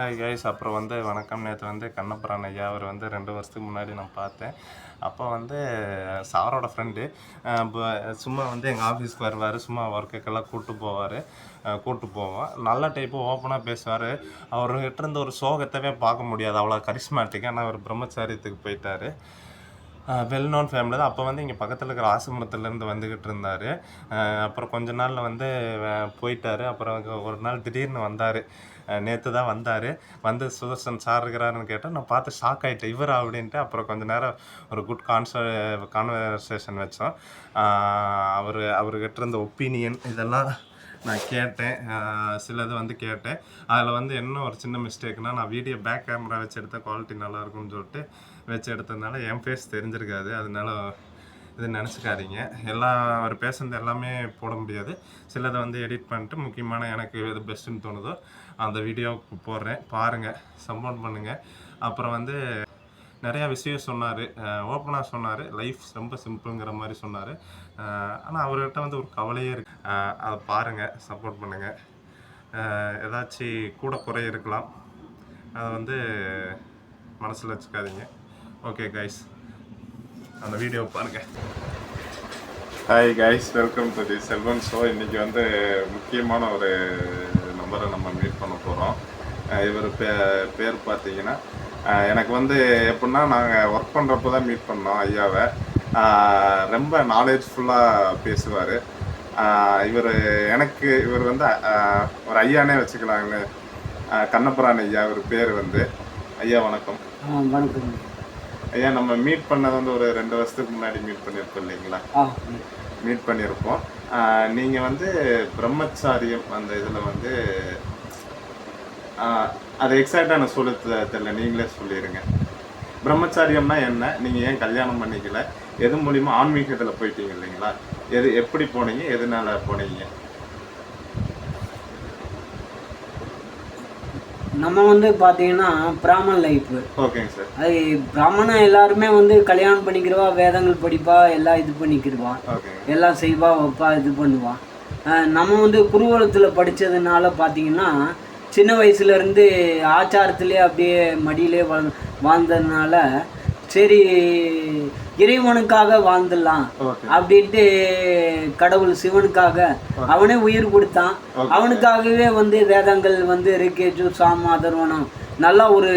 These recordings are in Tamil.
Hi guys. அப்புறம் வணக்கம். நேற்று கண்ணபுரான் ஐயா அவர் 2 வருஷத்துக்கு முன்னாடி நான் பார்த்தேன். அப்போ சாரோட ஃப்ரெண்டு சும்மா எங்கள் ஆஃபீஸ்க்கு வருவார். சும்மா ஒர்க்குக்கெல்லாம் கூப்பிட்டு போவோம். நல்ல டைப்பு ஓப்பனாக பேசுவார். அவர்கிட்ட இருந்த ஒரு சோகத்தவே பார்க்க முடியாது, அவ்வளோ கரிஸ்மேட்டிக். ஆனால் அவர் பிரம்மச்சாரியத்துக்கு போயிட்டார். வெல் நோன் ஃபேமிலி தான். அப்போ இங்கே பக்கத்தில் இருக்கிற ஆசிரமத்துலேருந்து வந்துக்கிட்டு இருந்தார். அப்புறம் கொஞ்ச நாளில் போயிட்டார். அப்புறம் ஒரு நாள் திடீர்னு வந்தார். நேற்று தான் வந்தார். சுதர்சன் சார் இருக்கிறாருன்னு கேட்டால் நான் பார்த்து ஷாக் ஆகிட்டேன், இவர் அப்படின்ட்டு. அப்புறம் கொஞ்சம் நேரம் ஒரு குட் கான்வர்சேஷன் வச்சோம். அவர்கிட்ட இருந்த ஒப்பீனியன் இதெல்லாம் நான் கேட்டேன். சிலது கேட்டேன். அதில் என்ன ஒரு சின்ன மிஸ்டேக்னால், நான் வீடியோ பேக் கேமரா வச்சு எடுத்த குவாலிட்டி நல்லாயிருக்கும்னு சொல்லிட்டு வச்சு எடுத்ததுனால என் ஃபேஸ் தெரிஞ்சிருக்காது. அதனால இது நினச்சிக்காதீங்க. அவர் பேசுனது எல்லாமே போட முடியாது. சிலதை எடிட் பண்ணிட்டு முக்கியமான எனக்கு எது பெஸ்ட்டுன்னு தோணுதோ அந்த வீடியோவுக்கு போடுறேன். பாருங்கள், சப்போர்ட் பண்ணுங்கள். அப்புறம் நிறையா விஷயம் சொன்னார். ஓப்பனாக சொன்னார். லைஃப் ரொம்ப சிம்பிளுங்கிற மாதிரி சொன்னார். ஆனால் அவர்கிட்ட ஒரு கவலையே இருக்குது. அதை பாருங்கள், சப்போர்ட் பண்ணுங்கள். ஏதாச்சும் கூட குறை இருக்கலாம், அதை மனசில் வச்சுக்காதீங்க. ஓகே கைஸ், அந்த வீடியோவை பாருங்கள். Hi guys, welcome to the Selvan show. இன்றைக்கி முக்கியமான ஒரு நம்பரை நம்ம மீட் பண்ண போகிறோம். இவர் பேர் பார்த்தீங்கன்னா, எனக்கு எப்படின்னா, நாங்கள் ஒர்க் பண்ணுறப்போ தான் மீட் பண்ணோம் ஐயாவை. ரொம்ப நாலேஜ்ஃபுல்லாக பேசுவார். இவர் ஒரு ஐயானே வச்சுக்கலாங்கன்னு. கண்ணபுரான் ஐயா இவர் பேர். ஐயா வணக்கம். வணக்கம் ஐயா. நம்ம மீட் பண்ணது ஒரு 2 வருஷத்துக்கு முன்னாடி மீட் பண்ணியிருப்போம் இல்லைங்களா? மீட் பண்ணியிருப்போம். நீங்கள் பிரம்மச்சாரியம் அந்த இதில் அது எக்ஸாக்டாக நான் சொல்ல தெரியல, நீங்களே சொல்லிடுங்க. பிரம்மச்சாரியம்னா என்ன? நீங்கள் ஏன் கல்யாணம் பண்ணிக்கல? எது மூலிமா ஆன்மீகத்தில் போயிட்டீங்க இல்லைங்களா? எப்படி போனீங்க? எதனால போனீங்க? நம்ம பார்த்தீங்கன்னா பிராமண லைஃப். ஓகேங்க சார். அது பிராமணன் எல்லாருமே கல்யாணம் பண்ணிக்கிறவா, வேதங்கள் படிப்பா, எல்லாம் இது பண்ணிக்கிடுவான், எல்லாம் செய்வா, வைப்பா, இது பண்ணுவான். நம்ம குருகுலத்தில் படித்ததுனால பார்த்தீங்கன்னா சின்ன வயசுலேருந்து ஆச்சாரத்துலேயே அப்படியே மடியிலே வாழ்ந்ததுனால சரி இறைவனுக்காக வாழ்ந்துடலாம் அப்படின்ட்டு, கடவுள் சிவனுக்காக அவனே உயிர் கொடுத்தான். அவனுக்காகவே வேதங்கள் ரிக்கேஜு சாம அதர்வனம் நல்லா ஒரு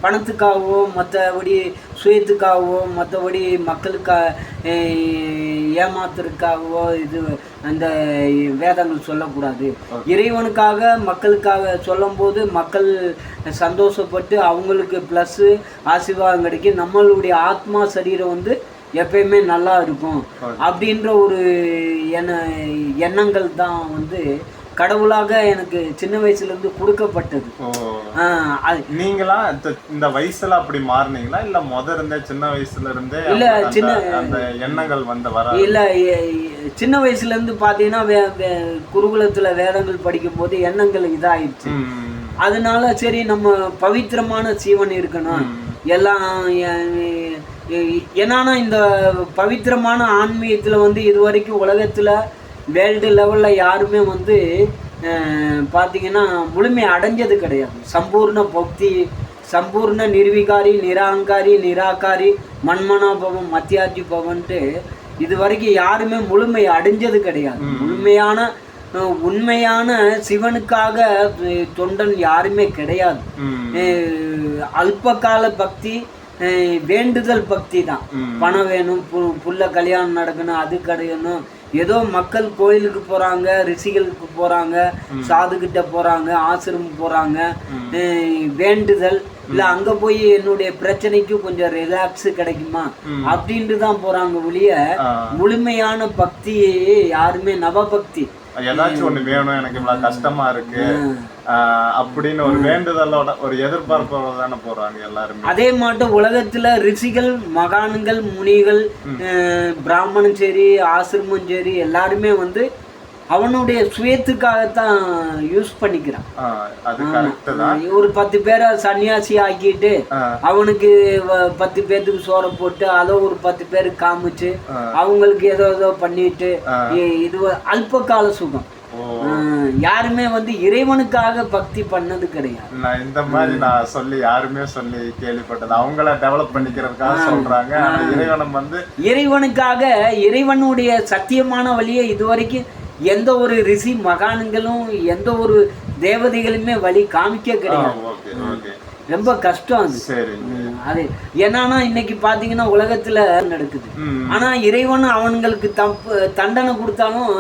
பணத்துக்காகவோ மற்றபடி சுயத்துக்காகவோ மற்றபடி மக்களுக்காக ஏமாத்துறதுக்காகவோ இது அந்த வேதங்கள் சொல்லக்கூடாது. இறைவனுக்காக மக்களுக்காக சொல்லும்போது மக்கள் சந்தோஷப்பட்டு அவங்களுக்கு ப்ளஸ்ஸு ஆசீர்வாதம் கிடைக்கும். நம்மளுடைய ஆத்மா சரீரம் எப்பயுமே நல்லா இருக்கும் அப்படின்ற ஒரு எண்ணங்கள் தான் கடவுளாக எனக்கு சின்ன வயசுலேருந்து கொடுக்கப்பட்டது. நீங்களா இந்த வயசுல அப்படி மாறினீங்களா, இல்ல இருந்தே சின்ன வயசுல இருந்தே? இல்ல, அந்த எண்ணங்கள் இல்ல, சின்ன வயசுல இருந்து பாத்தீங்கன்னா குருகுலத்துல வேதங்கள் படிக்கும் போது எண்ணங்கள் இதாயிடுச்சு. அதனால சரி நம்ம பவித்திரமான ஜீவன் இருக்கணும் எல்லாம். ஏன்னா இந்த பவித்திரமான ஆன்மீகத்துல இது வரைக்கும் உலகத்துல வேர்ல்டு லெவலில் யாருமே பார்த்திங்கன்னா முழுமை அடைஞ்சது கிடையாது. சம்பூர்ண பக்தி, சம்பூர்ண நிர்விகாரி, நிராங்காரி, நிராகாரி, மன்மனாபவம், மத்தியாஜி பவன்ட்டு இது வரைக்கும் யாருமே முழுமை அடைஞ்சது கிடையாது. உண்மையான சிவனுக்காக தொண்டன் யாருமே கிடையாது. அல்பகால பக்தி, வேண்டுதல் பக்தி தான். பணம் வேணும், புள்ள கல்யாணம் நடக்கணும், அது கிடைக்கணும், ஏதோ மக்கள் கோயிலுக்கு போறாங்க, ரிஷிகளுக்கு போறாங்க, சாதுகிட்ட போறாங்க, ஆசிரமம் போறாங்க, வேண்டுதல் இல்ல அங்க போய் என்னுடைய பிரச்சனைக்கு கொஞ்சம் ரிலாக்ஸ் கிடைக்குமா அப்படின்ட்டு தான் போறாங்க ஒழிய முழுமையான பக்தி யாருமே நவபக்தி ஏதாச்சும் ஒண்ணு வேணும், எனக்கு இவ்வளவு கஷ்டமா இருக்கு அப்படின்னு ஒரு வேண்டுதலோட ஒரு எதிர்பார்ப்போட தானே போறாங்க எல்லாருமே. அதே மாட்டம் உலகத்துல ரிஷிகள், மகான்கள், முனிகள், பிராமணன் சரி, ஆசிரமம் சரி, எல்லாருமே அவனுடைய சுயத்துக்காகத்தான் யூஸ் பண்ணிக்கிறான். ஒரு 10 பேரை சன்னியாசி ஆக்கிட்டு அவனுக்கு 10 பேருக்கு சோற போட்டு அதை ஒரு 10 பேருக்கு காமிச்சு அவங்களுக்கு ஏதோ பண்ணிட்டு இது அல்பகால சுகம். யாருமே வந்து இறைவனுக்காக பக்தி பண்ணது கிடையாது. நான் இந்த மாதிரி நான் சொல்லி யாருமே சொல்லி கேள்விப்பட்டது. அவங்கள டெவலப் பண்ணிக்கிறதுக்காக சொல்றாங்க. ஆனா இறைவனம் வந்து இறைவனுக்காக, இறைவனுடைய சத்தியமான வழியை இதுவரைக்கும் எந்த ஒரு ரிஷி மகான்களும் எந்த ஒரு தேவதைகளுமே வழி காமிக்க கிடையாது. ரொம்ப கஷ்டம் அது. அது என்னன்னா இன்னைக்கு பாத்தீங்கன்னா உலகத்துல நடக்குது. ஆனா இறைவன் அவங்களுக்கு தண்டனை கொடுத்தாலும்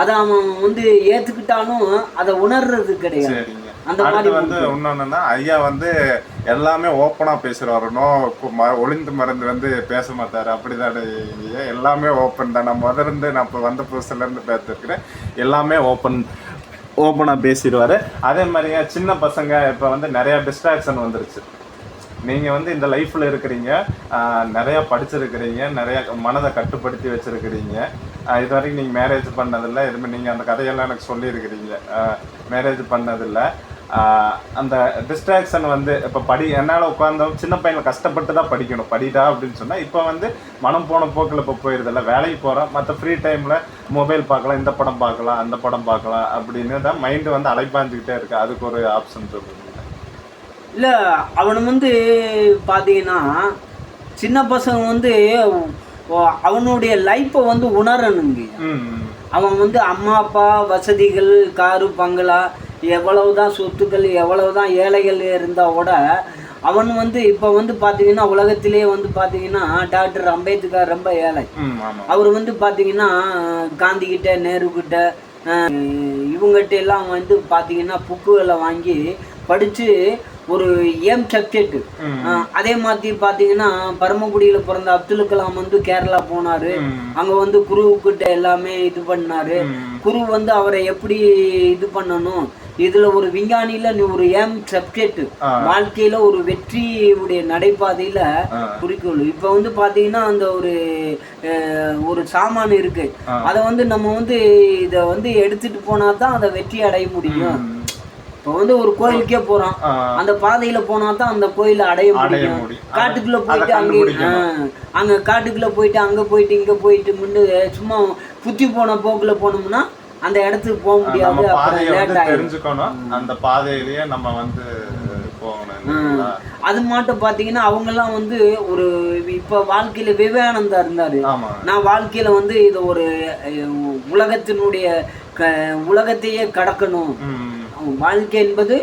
அதை அவன் வந்து ஏத்துக்கிட்டாலும் அதை உணர்றது கிடையாது. அந்த மாதிரி வந்து இன்னொன்னுன்னா ஐயா வந்து எல்லாமே ஓப்பனா பேசுறாரு. ஒளிந்து மறந்து வந்து பேச மாட்டாரு. அப்படிதான் எல்லாமே ஓப்பன் தான். நான் முதலிருந்து நான் இப்போ வந்த புதுசுல இருந்து பேசிருக்கிறேன். எல்லாமே ஓப்பனாக பேசிடுவார். அதே மாதிரிங்க சின்ன பசங்க இப்போ வந்து நிறையா டிஸ்ட்ராக்ஷன் வந்துருச்சு. நீங்கள் வந்து இந்த லைஃப்பில் இருக்கிறீங்க, நிறையா படிச்சிருக்கிறீங்க, நிறையா மனதை கட்டுப்படுத்தி வச்சுருக்கிறீங்க. இது வரைக்கும் நீங்கள் மேரேஜ் பண்ணதில்லை, எதுவுமே நீங்கள் அந்த கதையெல்லாம் எனக்கு சொல்லியிருக்கிறீங்க. மேரேஜ் பண்ணதில்லை. அந்த டிஸ்ட்ராக்ஷன் வந்து இப்போ என்னால் உட்காந்தோம் சின்ன பையனை கஷ்டப்பட்டு தான் படிக்கணும், படிடா அப்படின்னு சொன்னால் இப்போ வந்து மனம் போன போக்கில் இப்போ போயிடுதில்ல. வேலைக்கு போகிறோம், மற்ற ஃப்ரீ டைமில் மொபைல் பார்க்கலாம், இந்த படம் பார்க்கலாம், அந்த படம் பார்க்கலாம் அப்படின்னு தான் மைண்டு வந்து அலைப்பாஞ்சிக்கிட்டே இருக்கு. அதுக்கு ஒரு ஆப்ஷன் சொல்லுங்க. இல்லை அவனை வந்து பார்த்தீங்கன்னா சின்ன பசங்க வந்து அவனுடைய லைஃப்பை வந்து உணரணுங்க. அவன் வந்து அம்மா அப்பா வசதிகள், காரு பங்களா, எவ்வளவுதான் சொத்துக்கள், எவ்வளவுதான் ஏழைகள் இருந்தால் கூட அவன் வந்து இப்போ வந்து பார்த்தீங்கன்னா உலகத்திலே வந்து பார்த்தீங்கன்னா டாக்டர் அம்பேத்கர் ரொம்ப ஏழை. அவர் வந்து பார்த்தீங்கன்னா காந்திகிட்ட, நேருக்கிட்ட, இவங்ககிட்ட எல்லாம் வந்து பார்த்தீங்கன்னா புக்குகளை வாங்கி படித்து ஒரு ஏம் சப்ஜெக்ட். அதே மாதிரி பார்த்தீங்கன்னா பரமக்குடியில் பிறந்த அப்துல் கலாம் வந்து கேரளா போனார். அங்கே வந்து குருவுக்கிட்ட எல்லாமே இது பண்ணார். குரு வந்து அவரை எப்படி இது பண்ணணும், இதுல ஒரு விஞ்ஞானியில நீ ஒரு ஏம் சப்ஜெக்ட், வாழ்க்கையில ஒரு வெற்றியுடைய நடைபாதையில குறிக்கோள். இப்ப வந்து பாத்தீங்கன்னா அந்த ஒரு சாமான் இருக்கு, அதை வந்து நம்ம வந்து இத வந்து எடுத்துட்டு போனா தான் அதை வெற்றி அடைய முடியும். இப்போ வந்து ஒரு கோயிலுக்கே போறோம், அந்த பாதையில போனா தான் அந்த கோயிலை அடைய முடியும். காட்டுக்குள்ள போயிட்டு அங்க காட்டுக்குள்ள போயிட்டு அங்க போயிட்டு இங்க போயிட்டு முன்னு சும்மா புத்தி போன போக்குல போனோம்னா அந்த இடத்துக்கு போக முடியாது. தெரிஞ்சுக்கணும், அந்த பாதையிலேயே நம்ம வந்து போகணும். அது மட்டும் பாத்தீங்கன்னா அவங்க எல்லாம் வந்து ஒரு இப்ப வாழ்க்கையில விவேகானந்தா இருந்தாரு. நான் வாழ்க்கையில வந்து இது ஒரு உலகத்தையே கடக்கணும், வாழ்க்கை என்பது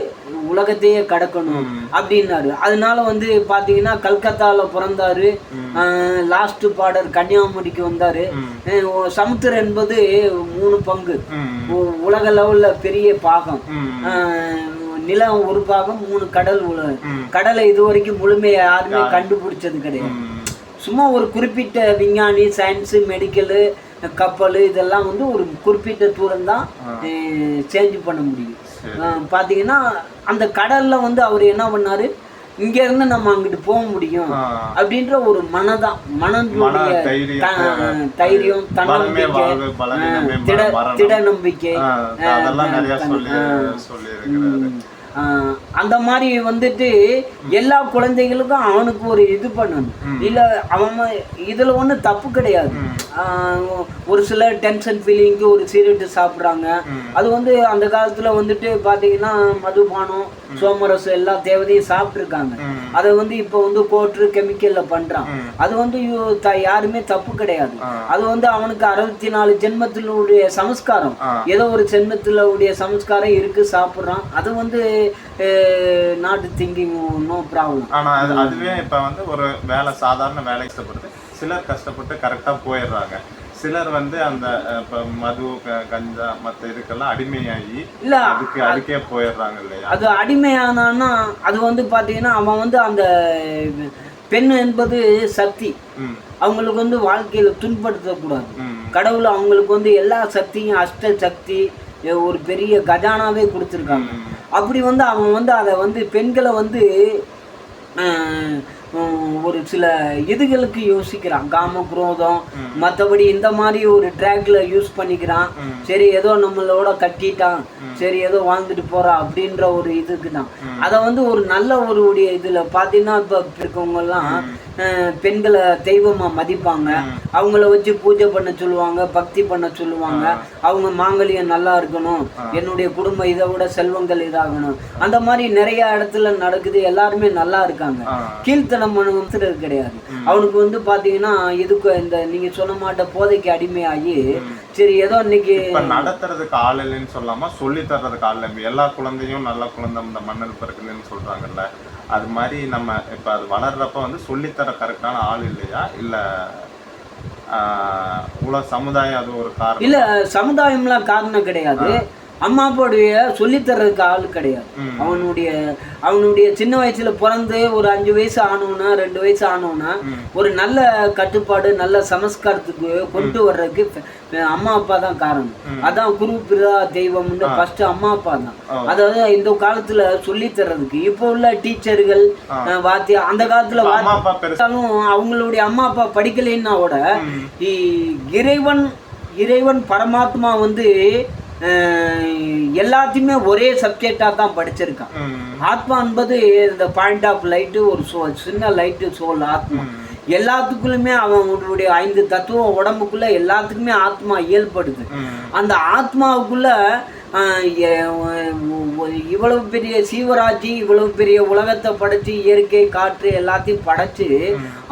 உலகத்தையே கடக்கணும் அப்படின்னாரு. அதனால வந்து பாத்தீங்கன்னா கல்கத்தால பிறந்தாரு, லாஸ்ட் பார்டர் கன்னியாகுமரிக்கு வந்தாரு. சமுத்திரம் என்பது 3 பங்கு, உலக லெவல்ல பெரிய பாகம், நிலம் ஒரு பாகம், 3 கடல். கடலை இதுவரைக்கும் முழுமையா யாருமே கண்டுபிடிச்சது கிடையாது. சும்மா ஒரு குறிப்பிட்ட விஞ்ஞானி, சயின்ஸு, மெடிக்கலு, கப்பல் இதெல்லாம் வந்து ஒரு குறிப்பிட்ட தூரம் தான் சேஞ்ச் பண்ண முடியும். பார்த்தீங்கன்னா அந்த கடலில் வந்து அவர் என்ன பண்ணார், இங்கேருந்து நம்ம அங்கிட்டு போக முடியும் அப்படின்ற ஒரு மனதுடைய தைரியம், தன்னம்பிக்கை, திட நம்பிக்கை, அந்த மாதிரி வந்துட்டு எல்லா குழந்தைகளுக்கும் அவனுக்கு ஒரு இது பண்ணணும். இல்லை அவன் இதில் ஒன்றும் தப்பு கிடையாது. ஒரு சில டென்ஷன் ஃபீலிங்க்கு ஒரு சீரியட்டு சாப்பிட்றாங்க. அது வந்து அந்த காலத்தில் வந்துட்டு பார்த்தீங்கன்னா மதுபானம், சோமரசம் எல்லா தேவதையும் சாப்பிட்ருக்காங்க. அதை வந்து இப்போ வந்து கோட்ரு கெமிக்கலில் பண்ணுறான். அது வந்து யாருமே தப்பு கிடையாது. அது வந்து அவனுக்கு 64 ஜென்மத்தினுடைய சமஸ்காரம், ஏதோ ஒரு ஜென்மத்தில் உடைய சமஸ்காரம் இருக்கு, சாப்பிட்றான். அது வந்து நாட் திங்கிங், நோ ப்ராப்ளம். ஆனால் அதுவே இப்போ வந்து ஒரு வேலை, சாதாரண வேலை கஷ்டப்படுது. சிலர் கஷ்டப்பட்டு கரெக்டாக போயிடுறாங்க. சிலர் வந்து அந்த இப்போ மது, கஞ்சா, மற்ற இதுக்கெல்லாம் அடிமையாகி இல்லை அதுக்கே போயிடுறாங்க இல்லையா? அது அடிமையானான்னா அது வந்து பார்த்தீங்கன்னா அவன் வந்து அந்த பெண் என்பது சக்தி, அவங்களுக்கு வந்து வாழ்க்கையில துன்படுத்தக்கூடாது. கடவுள் அவங்களுக்கு வந்து எல்லா சக்தியும், அஷ்ட சக்தி, ஒரு பெரிய கஜானாவே கொடுத்துருக்காங்க. அப்படி வந்து அவன் வந்து அதை வந்து பெண்களை வந்து ஒரு சில இதுகளுக்கு யோசிக்கிறான், காம குரோதம் மற்றபடி இந்த மாதிரி ஒரு ட்ராக்ல யூஸ் பண்ணிக்கிறான். சரி ஏதோ நம்மளோட கட்டிட்டான், சரி ஏதோ வாழ்ந்துட்டு போறான் அப்படின்ற ஒரு இதுக்கு தான். அதை வந்து ஒரு நல்ல ஒரு இதுல பார்த்தீங்கன்னா இப்போ இருக்கவங்கெல்லாம் பெண்களை தெய்வமா மதிப்பாங்க, அவங்கள வச்சு பூஜை பண்ண சொல்லுவாங்க, பக்தி பண்ண சொல்லுவாங்க, அவங்க மாங்கல்யம் நல்லா இருக்கணும், என்னுடைய குடும்பம் இதை விட செல்வங்கள் இதாகணும், அந்த மாதிரி நிறைய இடத்துல நடக்குது. எல்லாருமே நல்லா இருக்காங்க, கீழ்த்தனம் பண்ணுறது கிடையாது. அவனுக்கு வந்து பாத்தீங்கன்னா இதுக்கு இந்த நீங்க சொன்ன மாட்ட போதைக்கு அடிமையாகி சரி ஏதோ இன்னைக்கு நடத்துறதுக்கு ஆள் இல்லைன்னு சொல்லாம சொல்லி தர்றதுக்கு ஆள் இல்லை. எல்லா குழந்தையும் நல்ல குழந்தை இந்த மண்ணில் பிறக்குதுன்னு சொல்றாங்கல்ல, அது மாதிரி நம்ம இப்ப அது வளர்றப்ப வந்து சொல்லித்தர கரெக்டான ஆள் இல்லையா, இல்ல உலக சமுதாயம் அது ஒரு காரணம்? இல்ல சமுதாயம்லாம் காரணம் கிடையாது, அம்மா அப்பாவுடைய சொல்லித்தர்றதுக்கு ஆள் கிடையாது. அவனுடைய சின்ன வயசுல பிறந்து ஒரு 5 வயசு ஆனோன்னா 2 வயசு ஆனோன்னா ஒரு நல்ல கட்டுப்பாடு நல்ல சமஸ்காரத்துக்கு கொண்டு வர்றதுக்கு அம்மா அப்பா தான் காரணம். அதான் குரு பிதா தெய்வம்னு ஃபர்ஸ்ட் அம்மா அப்பா தான். அதாவது இந்த காலத்துல சொல்லி தர்றதுக்கு இப்போ உள்ள டீச்சர்கள் வாத்தியா அந்த காலத்துல வாத்தியாலும் அவங்களுடைய அம்மா அப்பா படிக்கலைன்னா கூட இறைவன் பரமாத்மா வந்து எல்லாத்தையுமே ஒரே சப்ஜெக்டாக தான் படிச்சிருக்கான். ஆத்மா என்பது இந்த பாயிண்ட் ஆஃப் லைட்டு, ஒரு சின்ன லைட்டு சோல் ஆத்மா. எல்லாத்துக்குள்ளுமே அவனுடைய 5 தத்துவம் உடம்புக்குள்ள எல்லாத்துக்குமே ஆத்மா இயல்படுது. அந்த ஆத்மாவுக்குள்ள இவ்வளவு பெரிய சீவராட்சி, இவ்வளவு பெரிய உலகத்தை படைச்சு இயற்கை காற்று எல்லாத்தையும் படைச்சு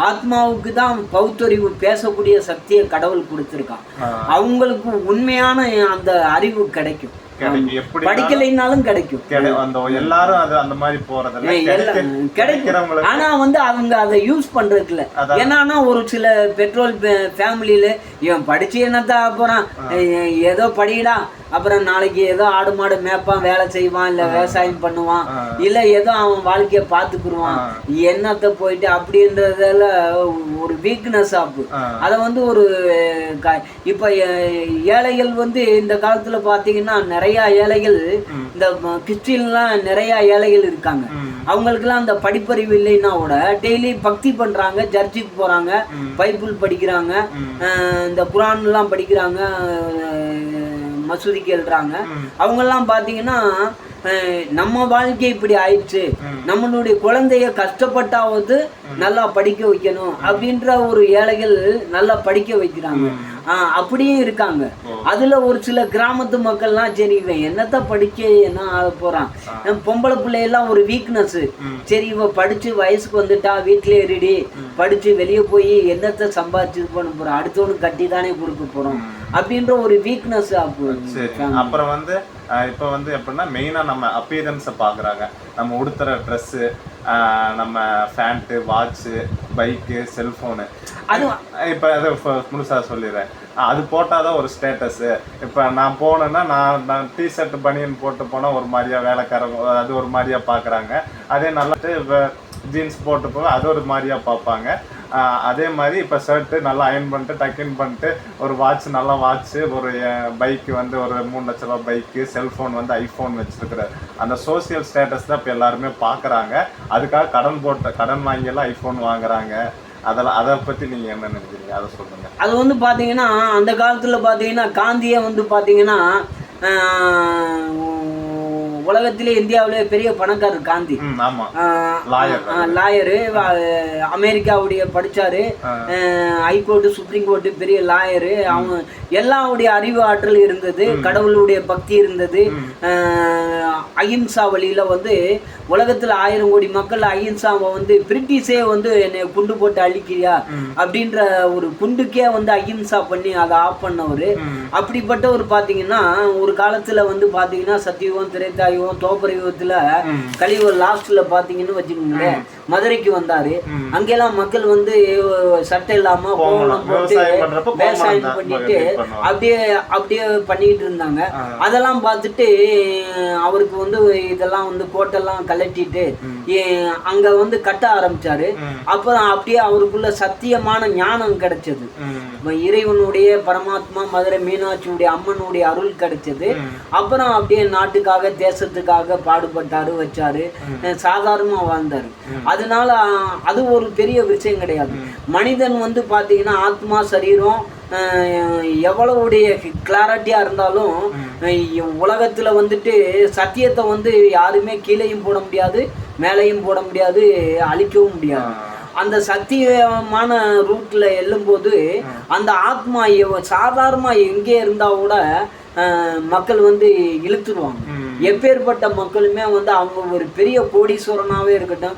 ஆத்மாவுக்கு தான் பௌத்தறிவு பேசக்கூடிய சக்தியை கடவுள் கொடுத்துருக்கான். அவங்களுக்கு உண்மையான அந்த அறிவு கிடைக்கும், படிக்கலைனாலும் கிடைக்கும். எல்லாரும் அந்த மாதிரி போறதில்ல, கிடைக்கும். ஆனா வந்து அவங்க அதை யூஸ் பண்றதுக்கு இல்ல. ஏன்னா ஒரு சில பெட்ரோல் ஃபேமிலியில இவன் படிச்சு என்னத்தான் போறான், ஏதோ படிடா, அப்புறம் நாளைக்கு ஏதோ ஆடு மாடு மேய்ப்பான், வேலை செய்வான், இல்ல விவசாயம் பண்ணுவான், இல்ல ஏதோ அவன் வாழ்க்கைய பாத்துக்குருவான், என்னத்த போயிட்டு அப்படின்றதுல ஒரு வீக்னஸ் ஆப்பு. அதை வந்து ஒரு இப்ப ஏழைகள் வந்து இந்த காலத்துல பாத்தீங்கன்னா நிறைய ஏழைகள், இந்த கிறிஸ்டின்லாம் நிறைய ஏழைகள் இருக்காங்க. அவங்களுக்குலாம் அந்த படிப்பறிவு இல்லைன்னா கூட டெய்லி பக்தி பண்றாங்க, சர்ச்சுக்கு போறாங்க, பைபிள் படிக்கிறாங்க, இந்த குரான் எல்லாம் படிக்கிறாங்க, மசூதிக்கு எழுறாங்க. அவங்கெல்லாம் பாத்தீங்கன்னா நம்ம வாழ்க்கை இப்படி ஆயிடுச்சு, நம்மளுடைய குழந்தைய கஷ்டப்பட்டாவது நல்லா படிக்க வைக்கணும் அப்படின்ற ஒரு ஏழைகள் நல்லா படிக்க வைக்கிறாங்க. அப்படியும் இருக்காங்க. அதுல ஒரு சில கிராமத்து மக்கள்லாம் சரி இவன் என்னத்த படிக்க என்ன ஆக போறான், பொம்பளை பிள்ளையெல்லாம் ஒரு வீக்னஸ், சரி இவ படிச்சு வயசுக்கு வந்துட்டா வீட்டிலே ரெடி, படிச்சு வெளியே போய் என்னத்த சம்பாதிச்சு பண்ண போறோம், அடுத்தவனுக்கு கட்டி தானே கொடுக்க போறோம் அப்படின்ற ஒரு வீக்னஸ். அப்புறம் வந்து இப்போ வந்து எப்படின்னா மெயினா நம்ம அப்பியரன்ஸை பாக்குறாங்க, நம்ம உடுத்துற ட்ரெஸ்ஸு, நம்ம ஃபேண்ட்டு, வாட்சு, பைக்கு, செல்ஃபோனு. அது இப்போ அதை முழுசாக சொல்லிடுறேன், அது போட்டாதான் ஒரு ஸ்டேட்டஸு. இப்போ நான் போனேன்னா நான் டிஷர்ட் பனியன் போட்டு போனால் ஒரு மாதிரியா வேலைக்காரங்க அது ஒரு மாதிரியா பார்க்குறாங்க. அதே நல்லா ஜீன்ஸ் போட்டு போக அது ஒரு மாதிரியா பார்ப்பாங்க. அதே மாதிரி இப்போ ஷர்ட்டு நல்லா அயன் பண்ணிட்டு டக்கின் பண்ணிட்டு ஒரு வாட்ச் நல்லா வாட்ச்சு, ஒரு பைக்கு வந்து ஒரு 3 லட்ச ரூபா பைக்கு, செல்ஃபோன் வந்து ஐஃபோன் வச்சுருக்குற அந்த சோசியல் ஸ்டேட்டஸ் தான் இப்போ எல்லாருமே பார்க்குறாங்க. அதுக்காக கடன் வாங்கியெல்லாம் ஐஃபோன் வாங்குறாங்க. அதை பற்றி நீங்கள் என்ன நினைக்கிறீங்க, அதை சொல்லுங்கள். அது வந்து பார்த்தீங்கன்னா அந்த காலத்தில் பார்த்தீங்கன்னா காந்தியை வந்து பார்த்தீங்கன்னா உலகத்திலே இந்தியாவிலே பெரிய பணக்காரர் காந்தி. லாயரு, அமெரிக்காவுடைய படிச்சாரு, ஹைகோர்ட்டு சுப்ரீம் கோர்ட்டு பெரிய லாயரு. அவங்க எல்லாவுடைய அறிவு ஆற்றல் இருந்தது, கடவுளுடைய பக்தி இருந்தது. அஹிம்சா வழியில வந்து உலகத்துல 1000 கோடி மக்கள் அஹிம்சாவை வந்து பிரிட்டிஷே வந்து என்னை குண்டு போட்டு அழிக்கிறியா அப்படின்ற ஒரு குண்டுக்கே வந்து அஹிம்சா பண்ணி அதை ஆஃப் பண்ணவர். அப்படிப்பட்டவர் பாத்தீங்கன்னா ஒரு காலத்துல வந்து பாத்தீங்கன்னா சத்தியுகம், திரேதாயுகம், தோப்பர யுகத்துல கலியுகம் லாஸ்ட்ல பாத்தீங்கன்னு வச்சுக்கோங்களேன், மதுரைக்கு வந்தாரு. அங்கெல்லாம் மக்கள் வந்து சட்டை இல்லாம கோவணம் போட்டு விவசாயம் பண்ணிட்டு அப்படியே பண்ணிட்டு இருந்தாங்க. அதெல்லாம் பார்த்துட்டு அவருக்கு வந்து இதெல்லாம் வந்து கோட்டெல்லாம் கலட்டிட்டு அங்க வந்து கட்ட ஆரம்பிச்சாரு. அப்புறம் அப்படியே அவருக்குள்ள சத்தியமான ஞானம் கிடைச்சது. இறைவனுடைய பரமாத்மா மதுரை மீனாட்சியுடைய அம்மனுடைய அருள் கிடைச்சது. அப்புறம் அப்படியே நாட்டுக்காக தேச தேசத்துக்காக பாடுபட்டாரு, வச்சாரு, சாதாரணமா வாழ்ந்தாரு. அதனால அது ஒரு பெரிய விஷயம் கிடையாது. மனிதன் வந்து பார்த்தீங்கன்னா ஆத்மா சரீரம் எவ்வளவுடைய கிளாரிட்டியா இருந்தாலும் உலகத்துல வந்துட்டு சத்தியத்தை வந்து யாருமே கீழேயும் போட முடியாது, மேலையும் போட முடியாது, அழிக்கவும் முடியாது. அந்த சத்தியமான ரூட்ல எழும்போது அந்த ஆத்மா சாதாரணமா எங்கே இருந்தா கூட மக்கள் வந்து இழுத்துருவாங்க. எப்பேற்பட்ட மக்களுமே வந்து அவங்க ஒரு பெரிய கோடீஸ்வரனாவே இருக்கட்டும்,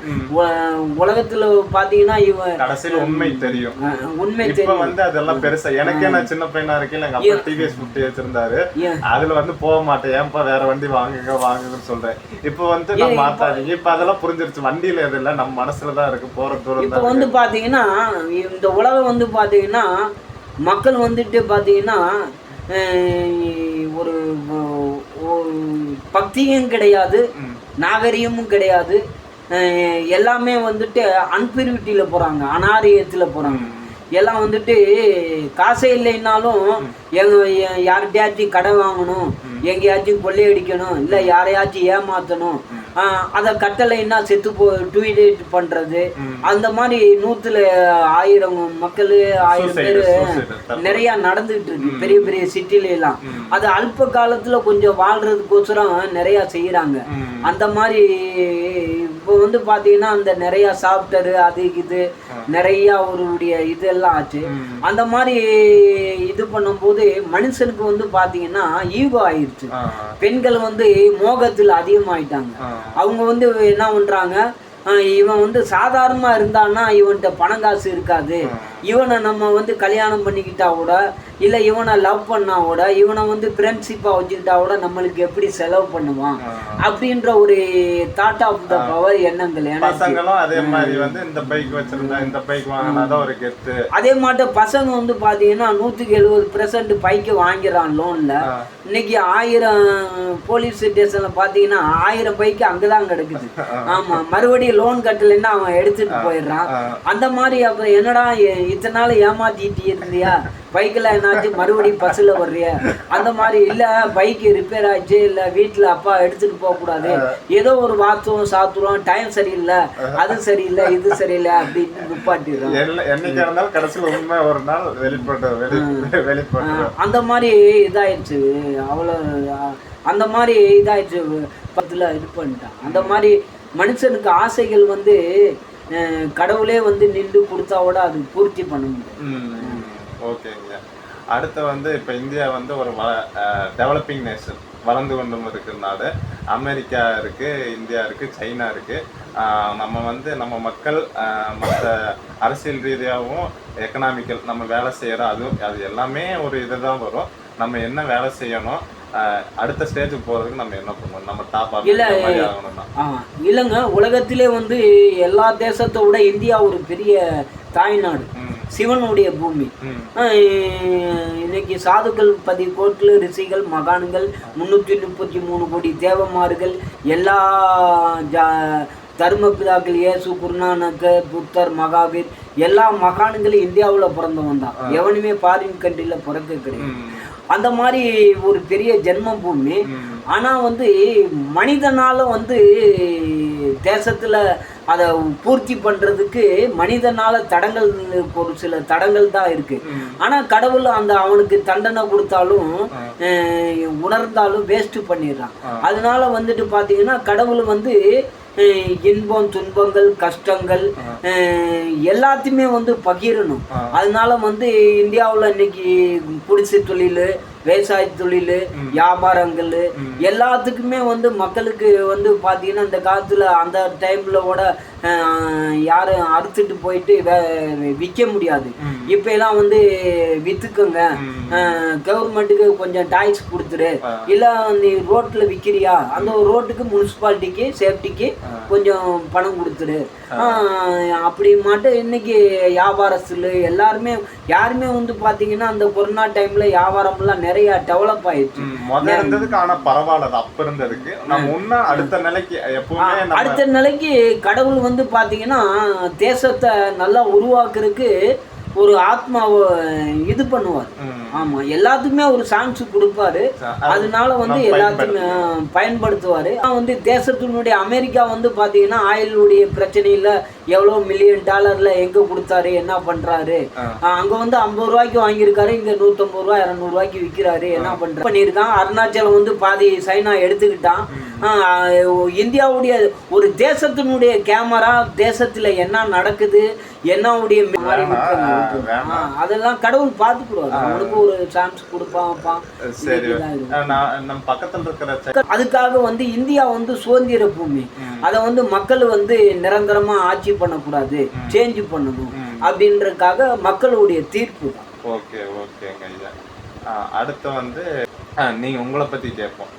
உலகத்துல பாத்தீங்கன்னா இவன் கடைசியில உண்மை தெரியும். உண்மை இப்ப தெரியும் வந்து அதெல்லாம் பெருசா எனக்கே நான் சின்ன பையனா இருக்கேன், எங்க அப்பா டிவிஎஸ் 50 வச்சிருந்தாரு, அதுல வந்து போக மாட்டேன், ஏன்பா வேற வண்டி வாங்குங்கன்னு சொல்றேன். இப்ப வந்து நான் மாத்தாதீங்க, இப்ப அதெல்லாம் புரிஞ்சிருச்சு, வண்டியில எது இல்ல நம்ம மனசுலதான் இருக்கு, போற தூரம். இப்ப வந்து பாத்தீங்கன்னா இந்த உலகம் வந்து பாத்தீங்கன்னா மக்கள் வந்துட்டு பாத்தீங்கன்னா ஒரு பக்தியும் கிடையாது, நாகரிகமும் கிடையாது, எல்லாமே வந்துட்டு அன்பிரிவிட்டியில போறாங்க, அனாரியத்துல போறாங்க. எல்லாம் வந்துட்டு காசே இல்லைன்னாலும் யார்கிட்டயாச்சும் கடன் வாங்கணும், எங்கேயாச்சும் கொள்ளையடிக்கணும், இல்லை யாரையாச்சும் ஏமாற்றணும், அதை கட்டளைன்னா செத்து ட்வீட் பண்றது, அந்த மாதிரி 100,000 மக்கள் 1000 பேர் நிறைய நடந்துகிட்டு இருக்கு பெரிய பெரிய சிட்டில எல்லாம். அது அல்ப காலத்துல கொஞ்சம் வாழ்றதுக்கோசரம் நிறைய செய்யறாங்க. அந்த மாதிரி இப்போ வந்து பாத்தீங்கன்னா அந்த நிறைய சாஃப்ட்வேர் அது இது நிறைய அவருடைய இதெல்லாம் ஆச்சு. அந்த மாதிரி இது பண்ணும்போது மனுஷனுக்கு வந்து பாத்தீங்கன்னா ஈகோ ஆயிடுச்சு. பெண்கள் வந்து மோகத்தில் அதிகமாயிட்டாங்க. அவங்க வந்து என்ன பண்றாங்க, இவன் வந்து சாதாரணமா இருந்தான்னா இவன்கிட்ட பணம் காசு இருக்காது, இவனை நம்ம வந்து கல்யாணம் பண்ணிக்கிட்டா கூட, இல்லை இவனை லவ் பண்ணா கூட, இவனை வந்து ஃப்ரெண்ட்ஷிப்பா வச்சுக்கிட்டா கூட நம்மளுக்கு எப்படி செலவு பண்ணுவான் அப்படின்ற ஒரு தாட் ஆஃப் த பவர் எண்ணங்கள். அதே மாதிரி வந்து இந்த பைக் வச்சிருந்தா இந்த பைக் வாங்கினாதான் ஒரு கெத்து. அதே மாதிரி பசங்க வந்து பாத்தீங்கன்னா 170% பைக்கு வாங்கிறான் லோன்ல. இன்னைக்கு 1000 போலீஸ் ஸ்டேஷன்ல பாத்தீங்கன்னா 1000 பைக்கு அங்கதான் கிடக்குது. ஆமா, மறுபடியும் லோன் கட்டலைன்னா அவன் எடுத்துட்டு போயிடுறான். அந்த மாதிரி அப்புறம் என்னடா இத்தனை நாள் ஏமாத்திட்டு இருந்தியா, பைக்கில் என்னாச்சு மறுபடியும் பஸ்ஸில் வர்றிய, அந்த மாதிரி இல்லை பைக்கு ரிப்பேர் ஆச்சு, இல்லை வீட்டில் அப்பா எடுத்துகிட்டு போகக்கூடாது, ஏதோ ஒரு வாத்துவோம் சாத்துவோம், டைம் சரியில்லை, அது சரியில்லை, இது சரியில்லை அப்படின்னு நிப்பாட்டிடுறோம். அந்த மாதிரி இதாயிடுச்சு, அவ்வளோ அந்த மாதிரி இதாயிடுச்சு, பத்தில் இது பண்ணிட்டான். அந்த மாதிரி மனுஷனுக்கு ஆசைகள் வந்து கடவுளே வந்து நின்று கொடுத்தாவோட அது பூர்த்தி பண்ண முடியும். ஓகேங்க. அடுத்து வந்து இப்போ இந்தியா வந்து ஒரு டெவலப்பிங் நேஷன், வளர்ந்து கொண்டும் இருக்கிறதுனால அமெரிக்கா இருக்குது, இந்தியா இருக்குது, சைனா இருக்குது. நம்ம வந்து நம்ம மக்கள் மற்ற அரசியல் ரீதியாகவும் எக்கனாமிக்கல் நம்ம வேலை செய்கிறோம், அது எல்லாமே ஒரு இதை தான் வரும். நம்ம என்ன வேலை செய்யணும், அடுத்த ஸ்டேஜுக்கு போகிறதுக்கு நம்ம என்ன பண்ணணும், நம்ம டாப் இல்லைங்க. உலகத்திலே வந்து எல்லா தேசத்தை விட இந்தியா ஒரு பெரிய தாய்நாடு, சிவனுடைய பூமி. இன்னைக்கு சாதுக்கள் 10 கோடி ரிஷிகள், மகான்கள், 333 கோடி தேவமார்கள், எல்லா தர்ம பிதாக்கள், இயேசு, குருநானக், புத்தர், மகாவீர், எல்லா மகான்களும் இந்தியாவில் பிறந்தவன் தான். எவனுமே ஃபாரின் கண்ட்ரியில் பிறக்க கிடையாது. அந்த மாதிரி ஒரு பெரிய ஜென்ம பூமி. ஆனால் வந்து மனிதனால வந்து தேசத்தில் அதை பூர்த்தி பண்ணுறதுக்கு மனிதனால தடங்கள், ஒரு சில தடங்கள் தான் இருக்குது. ஆனால் கடவுள் அந்த அவனுக்கு தண்டனை கொடுத்தாலும் உணர்ந்தாலும் வேஸ்ட்டு பண்ணிடுறான். அதனால வந்துட்டு பார்த்தீங்கன்னா கடவுள் வந்து இன்பம், துன்பங்கள், கஷ்டங்கள் எல்லாத்தையுமே வந்து பகிரணும். அதனால வந்து இந்தியாவில் இன்னைக்கு குடிசை தொழில், விவசாய தொழில், வியாபாரங்கள் எல்லாத்துக்குமே வந்து மக்களுக்கு வந்து பார்த்தீங்கன்னா இந்த காலத்தில் அந்த டைமில் கூட யாரும் அறுத்துட்டு போயிட்டு விற்க முடியாது. இப்போ எல்லாம் வந்து விற்றுக்குங்க, கவர்மெண்ட்டுக்கு கொஞ்சம் டாக்ஸ் கொடுத்துரு, இல்லை நீ ரோட்டில் விற்கிறியா அந்த ரோட்டுக்கு முனிசிபாலிட்டிக்கு சேஃப்டிக்கு கொஞ்சம் பணம் கொடுத்துரு அப்படி மாட்டு. இன்னைக்கு வியாபாரத்தில் எல்லாருமே யாருமே வந்து பார்த்தீங்கன்னா அந்த கொரோனா டைமில் வியாபாரம்லாம் நிறைய டெவலப் ஆயிடுச்சு. அடுத்த நிலைக்கு கடவுள் வந்து பார்த்தீங்கன்னா தேசத்தை நல்லா உருவாக்குறதுக்கு ஒரு ஆத்மாவை இது பண்ணுவார். ஆமா எல்லாத்துக்குமே ஒரு சான்ஸ் கொடுப்பாரு. அதனால வந்து எல்லாத்துக்குமே பயன்படுத்துவாரு. வந்து தேசத்தினுடைய அமெரிக்கா வந்து பாத்தீங்கன்னா ஆயிலுடைய பிரச்சனையில எவ்வளவு $1,000,000 எங்க கொடுத்தாரு, என்ன பண்றாரு, அங்க வந்து 50 ரூபாய்க்கு வாங்கியிருக்காரு, இங்க 150 ரூபாய் 200 ரூபாய்க்கு விற்கிறாரு, என்ன பண்ற பண்ணியிருக்கான். அருணாச்சலம் வந்து பாதி சைனா எடுத்துக்கிட்டான். இந்தியாவுடைய ஒரு தேசத்தினுடைய கேமரா, தேசத்துல என்ன நடக்குது, என்னவுடைய அதெல்லாம் கடவுள் பார்த்துக்குடுவாரு. அவனுக்கு ஒரு சான்ஸ் கொடுப்பான். அதுக்காக வந்து இந்தியா வந்து சுதந்திர பூமி, அதை வந்து மக்கள் வந்து நிரந்தரமா ஆட்சி பண்ணக்கூடாது, சேஞ்ச் பண்ணணும் அப்படின்றதுக்காக மக்களுடைய தீர்ப்பு தான். ஓகே ஓகேங்க ஐயா. அடுத்து வந்து நீங்க உங்களை பத்தி கேட்போம்.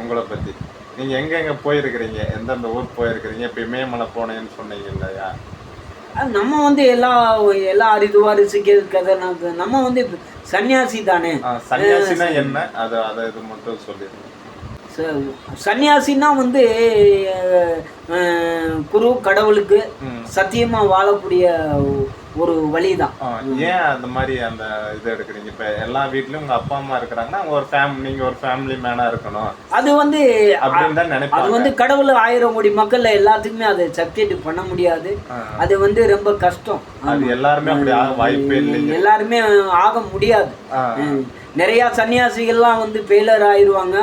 உங்களை பத்தி நீங்க எங்க போயிருக்கிறீங்க, எந்தெந்த ஊர் போயிருக்கிறீங்க? இப்ப இமயமலை போனேன்னு சொன்னீங்க இல்லையா? நம்ம வந்து எல்லா அரிதுவா ரிஷிகேஷ் நம்ம வந்து சன்னியாசி தானே. சன்னியாசினா என்ன, அதை இது மட்டும் சொல்லிடுங்க. சன்னியாசின்னா வந்து குரு கடவுளுக்கு சத்தியமா வாழக்கூடிய ஒரு வழிதான். ஏன் அந்த மாதிரி அந்த இது எடுக்கிறீங்க? இப்ப எல்லா வீட்லயும் உங்க அப்பா அம்மா இருக்கிறாங்கன்னா நீங்க ஒரு ஃபேமிலி மேனா இருக்கணும், அது வந்து அது வந்து கடவுள் 1000 கோடி மக்கள்ல எல்லாத்துக்குமே அதை சப்ஜெக்ட் பண்ண முடியாது. அது வந்து ரொம்ப கஷ்டம். அது எல்லாருமே அப்படி ஆக வாய்ப்பே இல்லை, எல்லாருமே ஆக முடியாது. நிறைய சன்னியாசிகள்லாம் வந்து ஃபெயிலர் ஆயிடுவாங்க.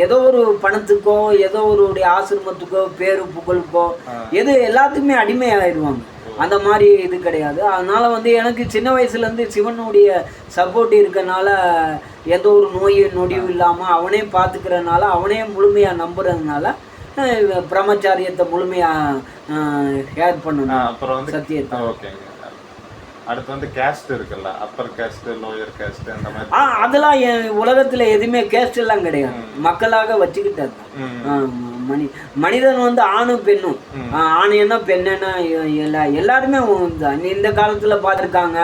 ஏதோ ஒரு பணத்துக்கோ ஏதோ ஒரு ஆசிரமத்துக்கோ பேரு புகழுக்கோ எது எல்லாத்துக்குமே அடிமை ஆயிடுவாங்க. அந்த மாதிரி இது கிடையாது. அதனால வந்து எனக்கு சின்ன வயசுலேருந்து சிவனுடைய சப்போர்ட் இருக்கனால எந்த ஒரு நொடியும் இல்லாமல் அவனே பார்த்துக்கிறனால, அவனே முழுமையாக நம்புறதுனால பிரம்மச்சாரியத்தை முழுமையாக ஷேர் பண்ணணும். அப்புறம் வந்து சத்தியத்தை. ஓகேங்க. அடுத்து வந்து கேஸ்ட் இருக்குல்ல, அப்பர் கேஸ்ட், லோயர் கேஸ்ட், அந்த மாதிரி அதெல்லாம் உலகத்துல எதுவுமே கேஸ்ட் எல்லாம் கிடையாது. மக்களாக வச்சுக்கிட்டது. மனிதன் வந்து ஆணும் பெண்ணும், ஆண் என்ன பெண் என்ன எல்லாருமே இந்த காலத்துல பார்த்துருக்காங்க.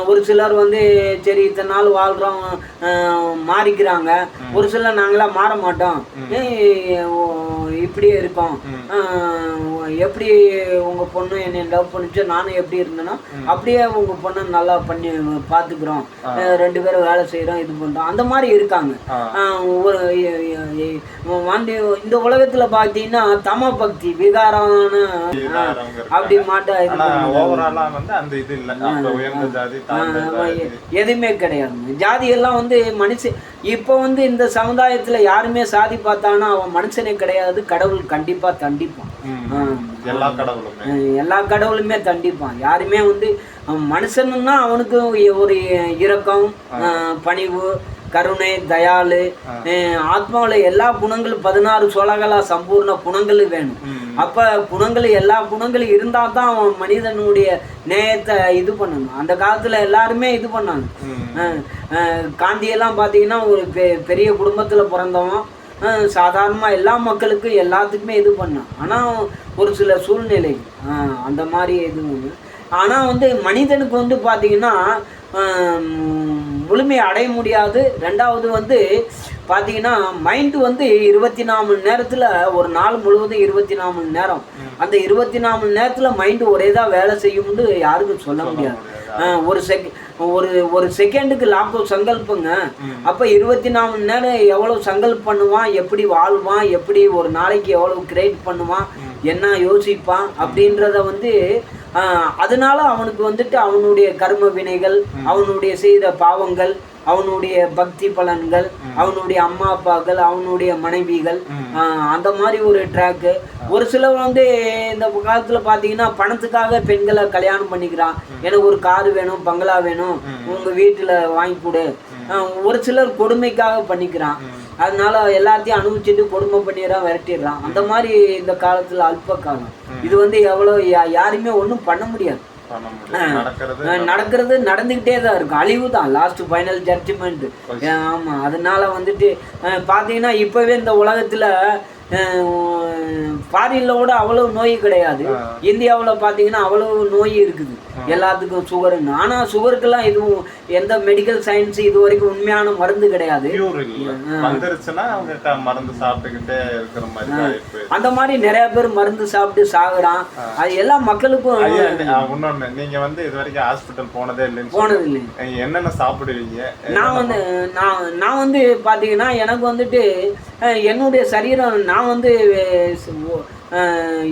ஒரு சிலர் வந்து சரி இத்தனை நாள் வாழ்றோம் மாறிக்கிறாங்க. ஒரு சிலர் நாங்களாம் மாற மாட்டோம், இப்படியே இருக்கோம். எப்படி உங்க பொண்ணு என்னை லவ் பண்ணிச்சு, நானும் எப்படி இருந்தேன்னா அப்படியே உங்க பொண்ணு நல்லா பண்ணி பார்த்துக்கிறோம், 2 பேரும் வேலை செய்யறோம், இது பண்றோம், அந்த மாதிரி இருக்காங்க. இந்த உலகத்துல பாத்தீங்கன்னா தம பக்தி விகாரான அப்படி மாட்டா எதுவுமே கிடையாது. ஜாதி எல்லாம் வந்து மனுஷன் இப்ப வந்து இந்த சமுதாயத்துல யாருமே சாதி பார்த்தானா அவன் மனுஷனே கிடையாது. கடவுள் கண்டிப்பா தண்டிப்பான். எல்லா கடவுளுமே தண்டிப்பான். யாருமே வந்து மனுஷன்னா அவனுக்கு ஒரு இரக்கம், பணிவு, கருணை, தயாளு, ஆத்மாவில் எல்லா குணங்களும் 16 சொலகளா சம்பூர்ண குணங்களும் வேணும். அப்ப குணங்கள் எல்லா குணங்களும் இருந்தா தான் அவன் மனிதனுடைய நேயத்தை இது பண்ணணும். அந்த காலத்துல எல்லாருமே இது பண்ணாங்க. காந்தியெல்லாம் பார்த்தீங்கன்னா ஒரு பெரிய குடும்பத்துல பிறந்தவன், சாதாரணமாக எல்லா மக்களுக்கும் எல்லாத்துக்குமே இது பண்ணான். ஆனால் ஒரு சில சூழ்நிலை அந்த மாதிரி இது. ஆனால் வந்து மனிதனுக்கு வந்து பார்த்தீங்கன்னா முழுமையை அடைய முடியாது. ரெண்டாவது வந்து பார்த்தீங்கன்னா மைண்டு வந்து 24 மணி நேரத்தில், ஒரு நாள் முழுவதும் 24 மணி நேரம், அந்த 24 மணி நேரத்தில் மைண்டு ஒரே தான் வேலை செய்யும்னு யாருக்கும் சொல்ல முடியாது. ஒரு செகண்டுக்கு லாக்கோ சங்கல்பங்க. அப்போ 24 மணி நேரம் எவ்வளவு சங்கல்ப் பண்ணுவான், எப்படி வாழ்வான், எப்படி ஒரு நாளைக்கு எவ்வளவு கிரியேட் பண்ணுவான், என்ன யோசிப்பான் அப்படின்றத வந்து அதனால அவனுக்கு வந்துட்டு அவனுடைய கர்ம வினைகள், அவனுடைய செய்த பாவங்கள், அவனுடைய பக்தி பலன்கள், அவனுடைய அம்மா அப்பாக்கள், அவனுடைய மனைவிகள், அந்த மாதிரி ஒரு ட்ராக்கு. ஒரு சிலர் வந்து இந்த காலத்துல பாத்தீங்கன்னா பணத்துக்காக பெண்களை கல்யாணம் பண்ணிக்கிறான். எனக்கு ஒரு காரு வேணும், பங்களா வேணும், உங்க வீட்டுல வாங்கி கொடு. ஒரு சிலர் கொடுமைக்காக பண்ணிக்கிறான். அதனால எல்லாத்தையும் அனுபவிச்சுட்டு கொடுமை பண்ணிடுறான், விரட்டிடுறான். அந்த மாதிரி இந்த காலத்துல அல்ப காலம். இது வந்து எவ்வளவு யாருமே ஒன்றும் பண்ண முடியாது. நடக்கிறது நடந்துகிட்டே தான் இருக்கும். அழிவு தான் லாஸ்ட் ஃபைனல் ஜட்ஜ்மெண்ட். ஆமா, அதனால வந்துட்டு பாத்தீங்கன்னா இப்பவே இந்த உலகத்துல ஃபாரின்ல கூட அவ்வளவு நோய் கிடையாது. இந்தியாவில் பாத்தீங்கன்னா அவ்வளவு நோய் இருக்குது. எல்லாத்துக்கும் சுகருன்னு. ஆனால் சுகருக்கெல்லாம் இதுவும் எந்த மெடிக்கல் சயின்ஸ் இது வரைக்கும் உண்மையான மருந்து கிடையாது. மருந்து சாப்பிட்டுக்கிட்டே இருக்கிற மாதிரி அந்த மாதிரி நிறைய பேர் மருந்து சாப்பிட்டு சாகுறான். அது எல்லா மக்களுக்கும். இன்னொன்னு, நீங்க வந்து இது வரைக்கும் ஹாஸ்பிட்டல் போனதே இல்லைன்னு போனது இல்லை. என்னென்ன சாப்பிடுவீங்க? நான் வந்து பாத்தீங்கன்னா எனக்கு வந்துட்டு என்னுடைய சரீரம், நான் வந்து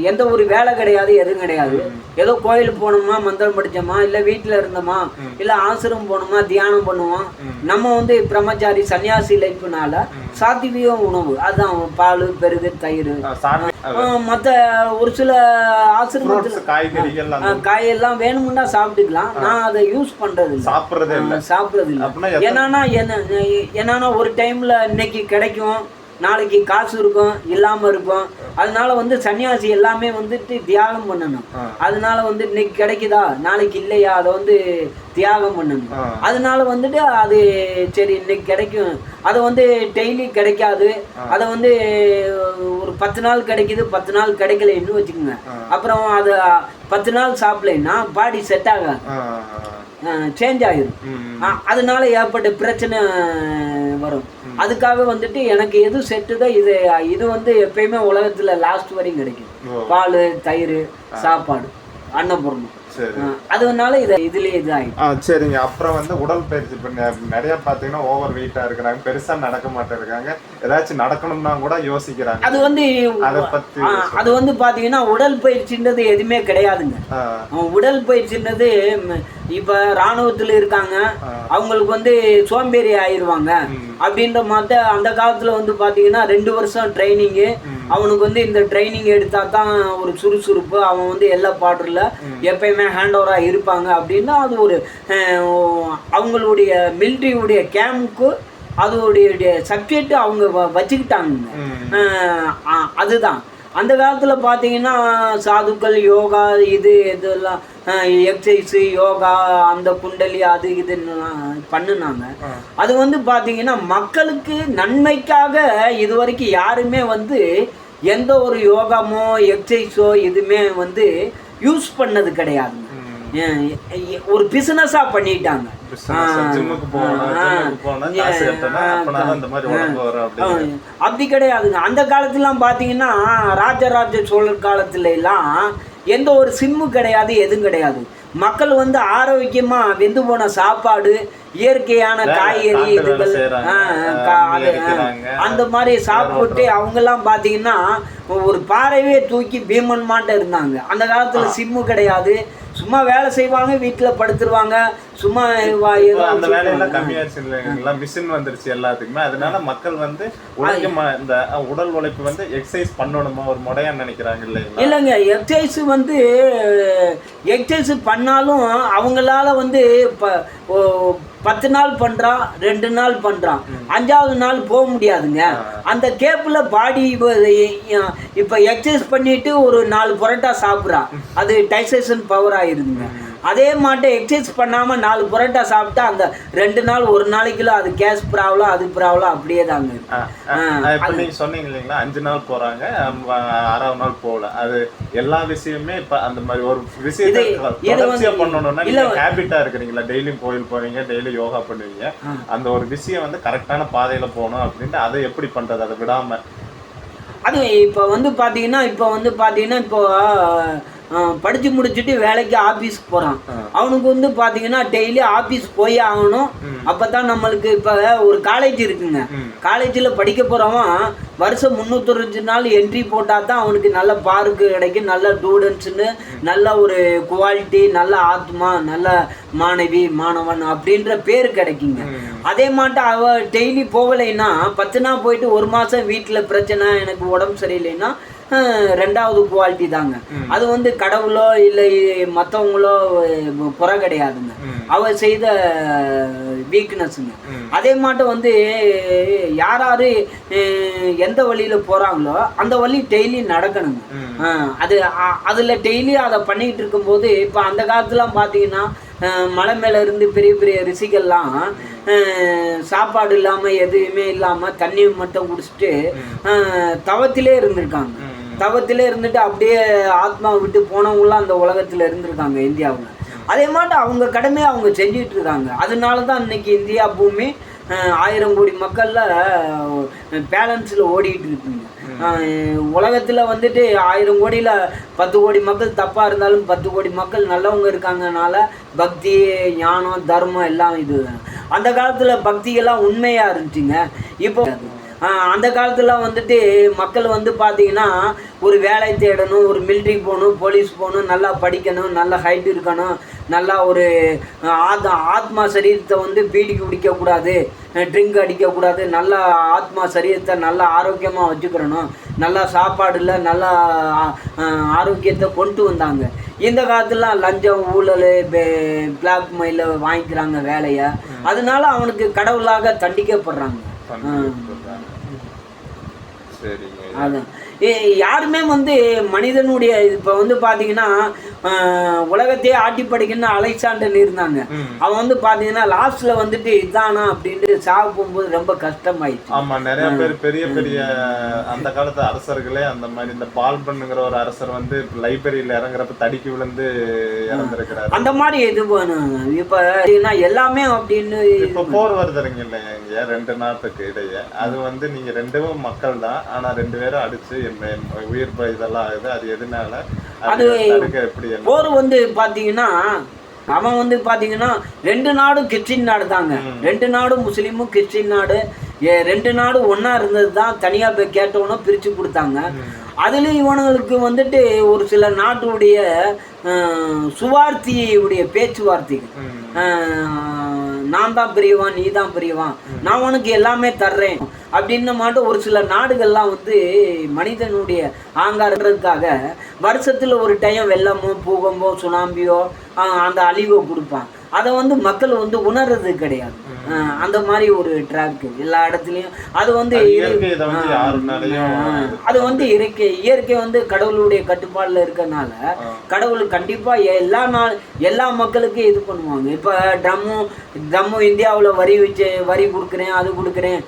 எந்த ஒரு வேலை கிடையாது, எதுவும் கிடையாது. ஏதோ கோயிலுக்கு போனோமா, மந்திரம் படித்தோமா, இல்லை வீட்டில் இருந்தோமா, இல்லை ஆசிரமம் போனோமா, தியானம் பண்ணுவோம். நம்ம வந்து பிரம்மச்சாரி சன்னியாசி லைஃப்னால சாத்வீக உணவு, அதுதான் பால், பெருகு, தயிர். மற்ற ஒரு சில ஆசிரமத்தில் காயெல்லாம் வேணும்னா சாப்பிட்டுக்கலாம். நான் அதை யூஸ் பண்றது சாப்பிட்றது இல்லை. என்னன்னா ஒரு டைம்ல இன்னைக்கு கிடைக்கும், நாளைக்கு காசு இருக்கும், இல்லாமல் இருக்கும். அதனால வந்து சன்னியாசி எல்லாமே வந்துட்டு தியாகம் பண்ணணும். அதனால வந்து இன்னைக்கு கிடைக்குதா, நாளைக்கு இல்லையா, அதை வந்து தியாகம் பண்ணணும். அதனால வந்துட்டு அது சரி இன்னைக்கு கிடைக்கும், அதை வந்து டெய்லி கிடைக்காது. அதை வந்து ஒரு 10 நாள் கிடைக்குது, 10 நாள் கிடைக்கலன்னு வச்சுக்கோங்க. அப்புறம் அது 10 நாள் சாப்பிடலைன்னா பாடி செட் ஆகாது, சேஞ்ச் ஆகிடும். அதனால ஏற்பட்ட பிரச்சனை வரும். அதுக்காக வந்துட்டு எனக்கு எது செட்டுதோ இது வந்து எப்பயுமே உலகத்துல லாஸ்ட் வரையும் கிடைக்கும். பால், தயிர், சாப்பாடு, அன்னபூர்ணம். அதனால இதுலயே இதாகும். சரிங்க. அப்புறம் வந்து உடற்பயிற்சி நிறைய பாத்தீங்கன்னா ஓவர் வெயிட்டா இருக்கிறாங்க, பெருசா நடக்க மாட்டேங்கிறாங்க, ஏதாச்சும் நடக்கணும்னா கூட யோசிக்கிறாங்க. அது வந்து பாத்தீங்கன்னா உடற்பயிற்சின்றது எதுவுமே கிடையாதுங்க. உடற்பயிற்சின்றது இப்ப ராணுவத்துல இருக்காங்க, அவங்களுக்கு வந்து சோம்பேறி ஆயிடுவாங்க அப்படின்ற மாதிரி. அந்த காலத்துல வந்து பாத்தீங்கன்னா 2 வருஷம் ட்ரைனிங்கு, அவனுக்கு வந்து இந்த ட்ரைனிங் எடுத்தா தான் ஒரு சுறுசுறுப்பு, அவன் வந்து எல்லா பாடல எப்பயுமே ஹேண்ட் ஓவராக இருப்பாங்க அப்படின்னா அது ஒரு அவங்களுடைய மிலிட்ரியுடைய கேம்புக்கு அதோடைய சப்ஜெக்ட் அவங்க வச்சுக்கிட்டாங்க. அதுதான் அந்த காலத்தில் பார்த்தீங்கன்னா சாதுக்கள் யோகா இதெல்லாம் எக்ஸசைஸு யோகா அந்த குண்டலி அது இதுன்னு பண்ணுனாங்க. அது வந்து பார்த்தீங்கன்னா மக்களுக்கு நன்மைக்காக இது வரைக்கும் யாருமே வந்து எந்த ஒரு யோகாமோ எக்ஸசைஸோ இதுவுமே வந்து யூஸ் பண்ணது கிடையாதுங்க. ஒரு பிசினஸா பண்ணிட்டாங்க. அப்படி கிடையாதுங்க. அந்த காலத்துலாம் பாத்தீங்கன்னா ராஜராஜ சோழர் காலத்துல எல்லாம் எந்த ஒரு சிம்மு கிடையாது, எதுவும் கிடையாது. மக்கள் வந்து ஆரோக்கியமா வெந்து போன சாப்பாடு, இயற்கையான காய்கறி இதுகள் அந்த மாதிரி சாப்பிட்டு அவங்கெல்லாம் பார்த்தீங்கன்னா ஒரு பாறையே தூக்கி பீமன் மாட்ட இருந்தாங்க. அந்த காலத்தில் சிம்மு கிடையாது, சும்மா வேலை செய்வாங்க, வீட்டில் படுத்துருவாங்க, சும்மா அந்த வேலையெல்லாம் கம்மியாச்சு இல்லைங்களா, மிஷின் வந்துருச்சு எல்லாத்துக்குமே. அதனால மக்கள் வந்து இந்த உடல் உழைப்பு வந்து எக்ஸசைஸ் பண்ணணுமா ஒரு முறையா நினைக்கிறாங்க இல்லைங்களா? இல்லைங்க, எக்ஸசைஸ் பண்ணாலும் அவங்களால வந்து இப்போ 10 நாள் பண்ணுறான், 2 நாள் பண்ணுறான், 5ஆவது நாள் போக முடியாதுங்க. அந்த கேப்பில் பாடி இப்போ எக்ஸசைஸ் பண்ணிட்டு ஒரு 4 பரோட்டா சாப்பிட்றான், அது டைஜஷன் பவர் ஆயிருதுங்க. அதே மாட்டை எக்ஸசைஸ் பண்ணாமல் 4 பரோட்டா சாப்பிட்டா அந்த 2 நாள் 1 நாளைக்குள்ள அது கேஸ் ப்ராப்ளம், அது ப்ராப்ளம் அப்படியே தாங்க. இப்போ நீங்கள் சொன்னீங்க இல்லைங்களா, 5 நாள் போகிறாங்க, 6ஆவது நாள் போகல. அது எல்லா விஷயமே இப்போ அந்த மாதிரி ஒரு விஷயத்தை தொடர்ச்சியாக பண்ணணும்னா நீங்கள் ஹேபிட்டாக இருக்கிறீங்களா, டெய்லியும் கோயில் போவீங்க, டெய்லி யோகா பண்ணுவீங்க, அந்த ஒரு விஷயம் வந்து கரெக்டான பாதையில் போகணும் அப்படின்ட்டு அதை எப்படி பண்ணுறது, அதை விடாமல்? அது இப்போ வந்து பார்த்தீங்கன்னா இப்போ படித்து முடிச்சுட்டு வேலைக்கு ஆஃபீஸ்க்கு போகிறான். அவனுக்கு வந்து பார்த்தீங்கன்னா டெய்லி ஆஃபீஸ் போய் ஆகணும். அப்போ தான் நம்மளுக்கு இப்போ ஒரு காலேஜ் இருக்குங்க, காலேஜில் படிக்க போகிறவன் வருஷம் 365 நாள் என்ட்ரி போட்டால் தான் அவனுக்கு நல்ல பார்க்கு கிடைக்கும், நல்ல ஸ்டூடெண்ட்ஸுன்னு, நல்ல ஒரு குவாலிட்டி, நல்ல ஆத்மா, நல்ல மாணவி மாணவன் அப்படின்ற பேர் கிடைக்குங்க. அதே மாட்ட அவ டெய்லி போகலைன்னா 10 நாள் போயிட்டு 1 மாதம் வீட்டில் பிரச்சனை, எனக்கு உடம்பு சரியில்லைன்னா 2வது குவாலிட்டி தாங்க. அது வந்து கடவுளோ இல்லை மற்றவங்களோ குறை கிடையாதுங்க, அவ செய்த வீக்னஸ்ங்க. அதே மாட்டம் வந்து யார் எந்த வழியில் போகிறாங்களோ அந்த வழி டெய்லி நடக்கணுங்க. அதில் டெய்லி அதை பண்ணிக்கிட்டு இருக்கும்போது இப்போ அந்த காலத்துலாம் பார்த்தீங்கன்னா மலை மேலே இருந்து பெரிய பெரிய ரிஷிகள்லாம் சாப்பாடு இல்லாமல் எதுவுமே இல்லாமல் தண்ணி மட்டும் குடிச்சிட்டு தவத்திலே இருந்திருக்காங்க. தவத்திலே இருந்துட்டு அப்படியே ஆத்மா விட்டு போனவங்களாம் அந்த உலகத்தில் இருந்திருக்காங்க, இந்தியாவில். அதே மாதிரி அவங்க கடமையை அவங்க செஞ்சுட்டு இருக்காங்க. அதனால தான் இன்னைக்கு இந்தியா பூமி 1000 கோடி மக்களில் பேலன்ஸில் ஓடிக்கிட்டு இருக்குங்க. உலகத்தில் வந்துட்டு 1000 கோடியில் 10 கோடி மக்கள் தப்பாக இருந்தாலும் 10 கோடி மக்கள் நல்லவங்க இருக்காங்கனால பக்தி, ஞானம், தர்மம் எல்லாம் இது. அந்த காலத்தில் பக்தியெல்லாம் உண்மையாக இருந்துச்சுங்க. இப்போ அந்த காலத்தில் வந்துட்டு மக்கள் வந்து பார்த்திங்கன்னா ஒரு வேலை தேடணும், ஒரு மிலிட்ரி போகணும், போலீஸ் போகணும், நல்லா படிக்கணும், நல்லா ஹைட் இருக்கணும், நல்லா ஒரு ஆத்மா சரீரத்தை வந்து பீடி குடிக்கக்கூடாது, ட்ரிங்க் அடிக்கக்கூடாது, நல்லா ஆத்மா சரீரத்தை நல்லா ஆரோக்கியமாக வச்சுக்கிறணும், நல்லா சாப்பாடில் நல்லா ஆரோக்கியத்தை கொண்டு வந்தாங்க. இந்த காலத்துலாம் லஞ்சம், ஊழல், பிளாக் மெயில் வாங்கிக்கிறாங்க வேலையை. அதனால அவனுக்கு கடவுளாக தண்டிக்கப்படுறாங்க. அதான் யாருமே வந்து மனிதனுடைய இப்போ வந்து பார்த்தீங்கன்னா உலகத்தையே ஆட்டி படிக்கணும்னு அலெக்சாண்டர் இருந்தாங்க. அவன் வந்து பார்த்தீங்கன்னா லாஸ்ட்ல வந்துட்டு இதானா அப்படின்ட்டு சாக போகும்போது ரொம்ப கஷ்டமாயிடுச்சு. ஆமா, நிறைய பேர் பெரிய பெரிய அந்த காலத்து அரசர்களே அந்த மாதிரி. இந்த பால்பன்னுங்கிற ஒரு அரசர் வந்து லைப்ரரியில இறங்குறப்ப தடிக்கி விழுந்து இறந்துருக்கிறாரு. அந்த மாதிரி இது பண்ணும். இப்ப எல்லாமே அப்படின்னு இப்ப போர் வருதுங்க இல்லைங்க 2 நாட்டுக்கு இடையே. அது வந்து நீங்க 2 மக்கள் தான், ஆனா 2 பேரும் அடிச்சு உயிர் இதெல்லாம் ஆகுது. அது எதனால? அது எப்படி போர் வந்து பாத்தீங்கன்னா அவன் வந்து பாத்தீங்கன்னா 2 நாடும் கிறிஸ்டின் நாடு தாங்க. 2 நாடும் முஸ்லீமும் கிறிஸ்டின் நாடு. 2 நாடும் ஒன்னா இருந்தது தான். தனியா போய் கேட்டவனும் பிரிச்சு கொடுத்தாங்க. அதுல இவனுங்களுக்கு வந்துட்டு ஒரு சில நாட்டுடைய சுவார்த்தியுடைய பேச்சுவார்த்தைகள், நான் தான் பெரியவான், நீ தான் பெரியவான், நான் உனக்கு எல்லாமே தர்றேன் அப்படின்னு மாட்டு ஒரு சில நாடுகள்லாம் வந்து மனிதனுடைய ஆங்காரத்துக்காக வருஷத்துல ஒரு டைம் வெள்ளமோ, பூகம்போ, சுனாமியோ அந்த அழிவோ கொடுப்பான். அதை வந்து மக்கள் வந்து உணர்றது கிடையாது. அந்த மாதிரி ஒரு ட்ராக் எல்லா இடத்துலையும். அது வந்து அது வந்து இயற்கை வந்து கடவுளுடைய கட்டுப்பாடுல இருக்கனால கடவுள் கண்டிப்பா எல்லா மக்களுக்கும் இது பண்ணுவாங்க. இப்போ ட்ரம்மு இந்தியாவில் வரி கொடுக்குறேன், அது கொடுக்குறேன்,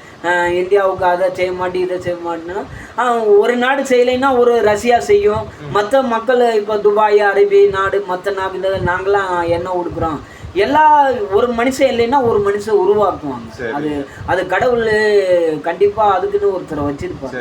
இந்தியாவுக்கு அதை செய்ய மாட்டேன், இதை செய்ய மாட்டேன்னா ஒரு நாடு செய்யலைன்னா ஒரு ரஷ்யா செய்யும். மற்ற மக்கள் இப்போ துபாய், அரேபிய நாடு, மற்ற நாடு நாங்களாம் எண்ணெய் கொடுக்குறோம். எல்லா ஒரு மனுஷன் இல்லைன்னா ஒரு மனுஷன் உருவாக்குவாங்க. அது கடவுள் கண்டிப்பா அதுக்குன்னு ஒருத்தரை வச்சிருப்பாங்க.